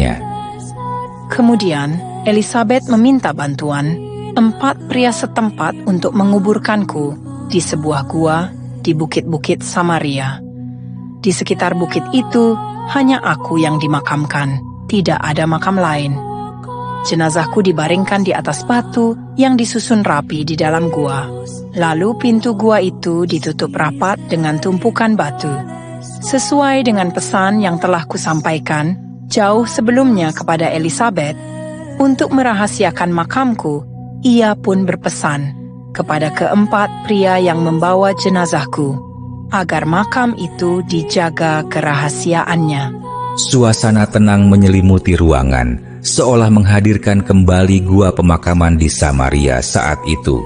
menjawabnya. Kemudian Elisabet meminta bantuan 4 pria setempat untuk menguburkanku di sebuah gua di bukit-bukit Samaria. Di sekitar bukit itu hanya aku yang dimakamkan, tidak ada makam lain. Jenazahku dibaringkan di atas batu yang disusun rapi di dalam gua. Lalu pintu gua itu ditutup rapat dengan tumpukan batu. Sesuai dengan pesan yang telah kusampaikan jauh sebelumnya kepada Elisabet, untuk merahasiakan makamku, ia pun berpesan kepada ke-4 pria yang membawa jenazahku, agar makam itu dijaga kerahasiaannya. Suasana tenang menyelimuti ruangan, seolah menghadirkan kembali gua pemakaman di Samaria saat itu.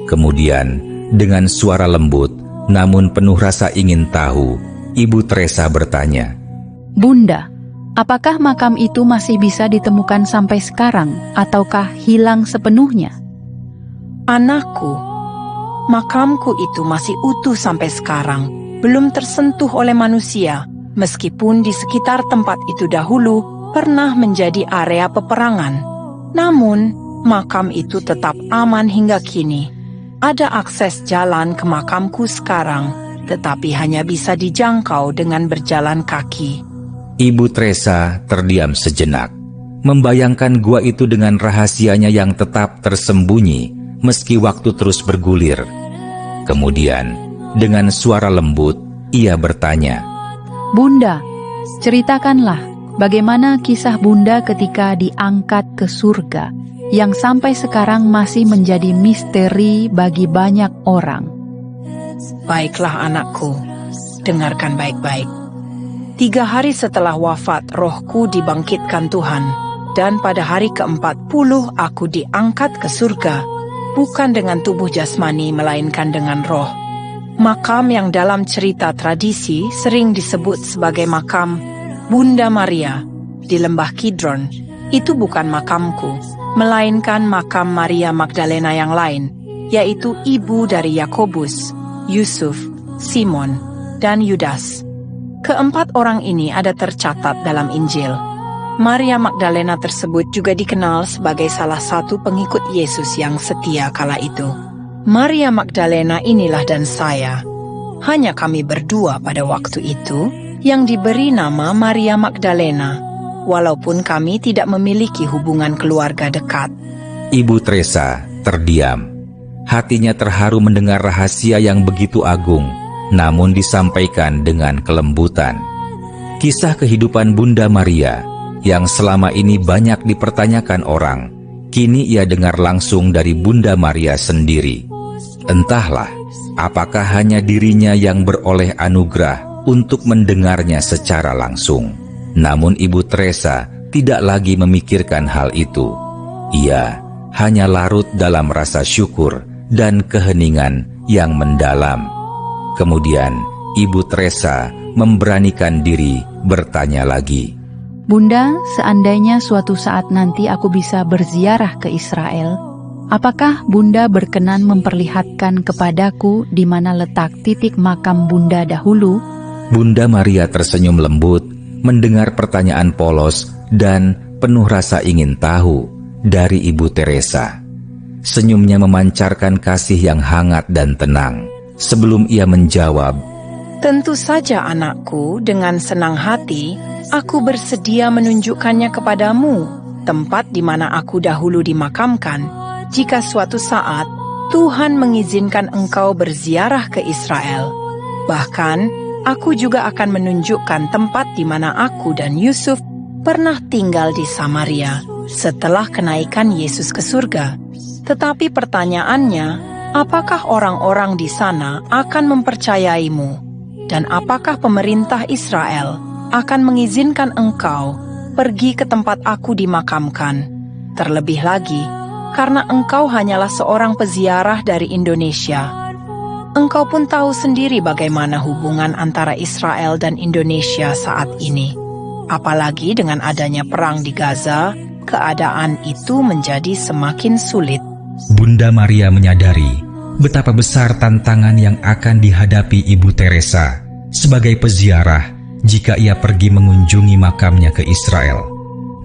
Kemudian, dengan suara lembut, namun penuh rasa ingin tahu, Ibu Teresa bertanya, "Bunda, apakah makam itu masih bisa ditemukan sampai sekarang, ataukah hilang sepenuhnya?" Anakku, makamku itu masih utuh sampai sekarang, belum tersentuh oleh manusia, meskipun di sekitar tempat itu dahulu pernah menjadi area peperangan. Namun, makam itu tetap aman hingga kini. Ada akses jalan ke makamku sekarang, tetapi hanya bisa dijangkau dengan berjalan kaki. Ibu Teresa terdiam sejenak, membayangkan gua itu dengan rahasianya yang tetap tersembunyi, meski waktu terus bergulir. Kemudian, dengan suara lembut, ia bertanya, "Bunda, ceritakanlah bagaimana kisah Bunda ketika diangkat ke surga, yang sampai sekarang masih menjadi misteri bagi banyak orang." Baiklah anakku, dengarkan baik-baik. 3 hari setelah wafat, rohku dibangkitkan Tuhan, dan pada hari ke-40 aku diangkat ke surga, bukan dengan tubuh jasmani melainkan dengan roh. Makam yang dalam cerita tradisi sering disebut sebagai makam Bunda Maria di lembah Kidron, itu bukan makamku, melainkan makam Maria Magdalena yang lain, yaitu ibu dari Yakobus, Yusuf, Simon, dan Yudas. Ke-4 orang ini ada tercatat dalam Injil. Maria Magdalena tersebut juga dikenal sebagai salah satu pengikut Yesus yang setia kala itu. Maria Magdalena inilah dan saya. Hanya kami berdua pada waktu itu yang diberi nama Maria Magdalena, walaupun kami tidak memiliki hubungan keluarga dekat. Ibu Teresa terdiam. Hatinya terharu mendengar rahasia yang begitu agung, namun disampaikan dengan kelembutan. Kisah kehidupan Bunda Maria yang selama ini banyak dipertanyakan orang, kini ia dengar langsung dari Bunda Maria sendiri. Entahlah, apakah hanya dirinya yang beroleh anugerah untuk mendengarnya secara langsung. Namun Ibu Teresa tidak lagi memikirkan hal itu. Ia hanya larut dalam rasa syukur dan keheningan yang mendalam. Kemudian Ibu Teresa memberanikan diri bertanya lagi, "Bunda, seandainya suatu saat nanti aku bisa berziarah ke Israel, apakah Bunda berkenan memperlihatkan kepadaku di mana letak titik makam Bunda dahulu?" Bunda Maria tersenyum lembut mendengar pertanyaan polos dan penuh rasa ingin tahu dari Ibu Teresa. Senyumnya memancarkan kasih yang hangat dan tenang. Sebelum ia menjawab, "Tentu saja anakku, dengan senang hati aku bersedia menunjukkannya kepadamu, tempat di mana aku dahulu dimakamkan, jika suatu saat Tuhan mengizinkan engkau berziarah ke Israel. Bahkan, aku juga akan menunjukkan tempat di mana aku dan Yusuf pernah tinggal di Samaria setelah kenaikan Yesus ke surga. Tetapi pertanyaannya, apakah orang-orang di sana akan mempercayaimu? Dan apakah pemerintah Israel akan mengizinkan engkau pergi ke tempat aku dimakamkan? Terlebih lagi, karena engkau hanyalah seorang peziarah dari Indonesia. Engkau pun tahu sendiri bagaimana hubungan antara Israel dan Indonesia saat ini. Apalagi dengan adanya perang di Gaza, keadaan itu menjadi semakin sulit." Bunda Maria menyadari betapa besar tantangan yang akan dihadapi Ibu Teresa sebagai peziarah jika ia pergi mengunjungi makamnya ke Israel.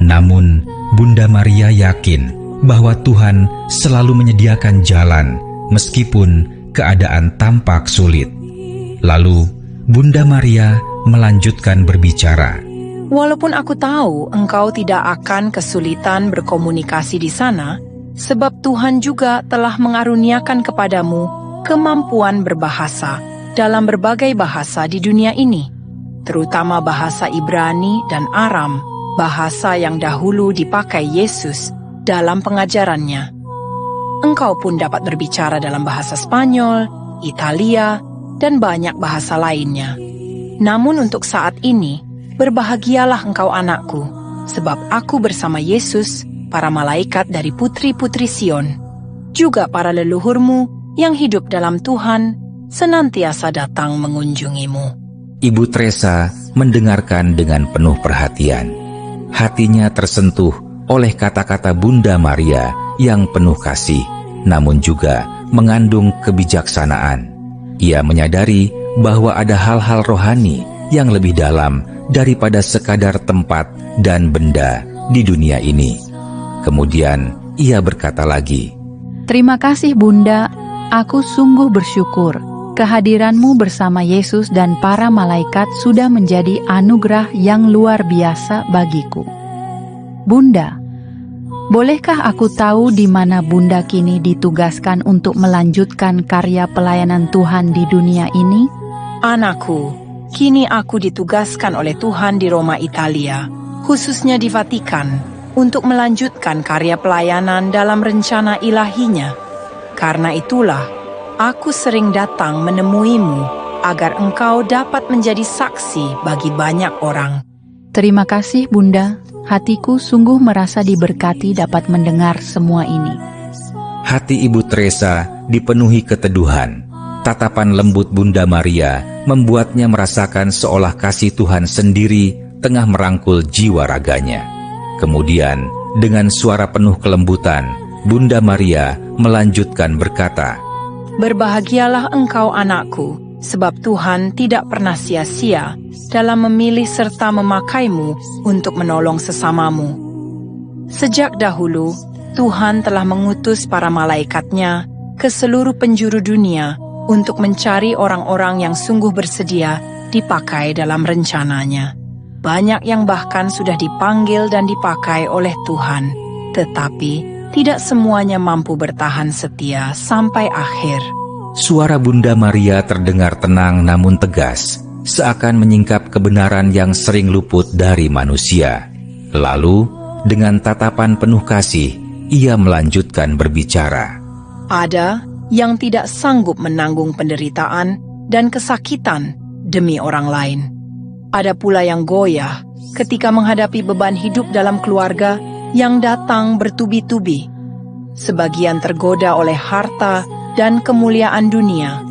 Namun, Bunda Maria yakin bahwa Tuhan selalu menyediakan jalan meskipun keadaan tampak sulit. Lalu, Bunda Maria melanjutkan berbicara. Walaupun aku tahu engkau tidak akan kesulitan berkomunikasi di sana, sebab Tuhan juga telah mengaruniakan kepadamu kemampuan berbahasa dalam berbagai bahasa di dunia ini, terutama bahasa Ibrani dan Aram, bahasa yang dahulu dipakai Yesus dalam pengajarannya. Engkau pun dapat berbicara dalam bahasa Spanyol, Italia, dan banyak bahasa lainnya. Namun untuk saat ini, berbahagialah engkau anakku, sebab aku bersama Yesus, para malaikat dari putri-putri Sion, juga para leluhurmu yang hidup dalam Tuhan, senantiasa datang mengunjungimu. Ibu Teresa mendengarkan dengan penuh perhatian. Hatinya tersentuh oleh kata-kata Bunda Maria yang penuh kasih, namun juga mengandung kebijaksanaan. Ia menyadari bahwa ada hal-hal rohani yang lebih dalam daripada sekadar tempat dan benda di dunia ini. Kemudian ia berkata lagi, Terima kasih Bunda, aku sungguh bersyukur. Kehadiranmu bersama Yesus dan para malaikat sudah menjadi anugerah yang luar biasa bagiku. Bunda, bolehkah aku tahu di mana Bunda kini ditugaskan untuk melanjutkan karya pelayanan Tuhan di dunia ini? Anakku, kini aku ditugaskan oleh Tuhan di Roma, Italia, khususnya di Vatikan, untuk melanjutkan karya pelayanan dalam rencana ilahinya. Karena itulah, aku sering datang menemuimu agar engkau dapat menjadi saksi bagi banyak orang. Terima kasih Bunda, hatiku sungguh merasa diberkati dapat mendengar semua ini. hati Ibu Teresa dipenuhi keteduhan. Tatapan lembut Bunda Maria membuatnya merasakan seolah kasih Tuhan sendiri tengah merangkul jiwa raganya. Kemudian, dengan suara penuh kelembutan, Bunda Maria melanjutkan berkata, Berbahagialah engkau anakku, sebab Tuhan tidak pernah sia-sia dalam memilih serta memakaimu untuk menolong sesamamu. Sejak dahulu, Tuhan telah mengutus para malaikatnya ke seluruh penjuru dunia untuk mencari orang-orang yang sungguh bersedia dipakai dalam rencananya. Banyak yang bahkan sudah dipanggil dan dipakai oleh Tuhan, tetapi tidak semuanya mampu bertahan setia sampai akhir. Suara Bunda Maria terdengar tenang namun tegas, seakan menyingkap kebenaran yang sering luput dari manusia. Lalu, dengan tatapan penuh kasih, ia melanjutkan berbicara. Ada yang tidak sanggup menanggung penderitaan dan kesakitan demi orang lain. Ada pula yang goyah ketika menghadapi beban hidup dalam keluarga yang datang bertubi-tubi. Sebagian tergoda oleh harta dan kemuliaan dunia.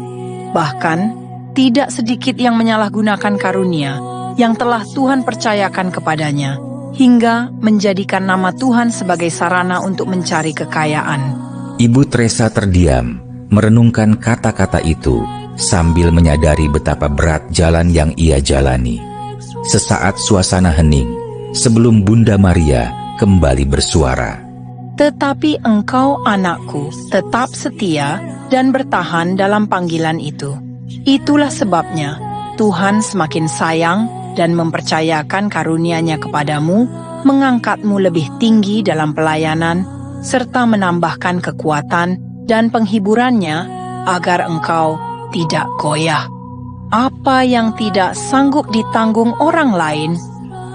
Bahkan, tidak sedikit yang menyalahgunakan karunia yang telah Tuhan percayakan kepadanya, hingga menjadikan nama Tuhan sebagai sarana untuk mencari kekayaan. Ibu Teresa terdiam, merenungkan kata-kata itu, sambil menyadari betapa berat jalan yang ia jalani. Sesaat suasana hening, sebelum Bunda Maria kembali bersuara. Tetapi engkau anakku tetap setia dan bertahan dalam panggilan itu. Itulah sebabnya Tuhan semakin sayang dan mempercayakan karunia-Nya kepadamu, mengangkatmu lebih tinggi dalam pelayanan, serta menambahkan kekuatan dan penghiburannya agar engkau tidak goyah. Apa yang tidak sanggup ditanggung orang lain,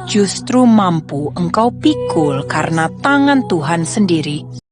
justru mampu engkau pikul karena tangan Tuhan sendiri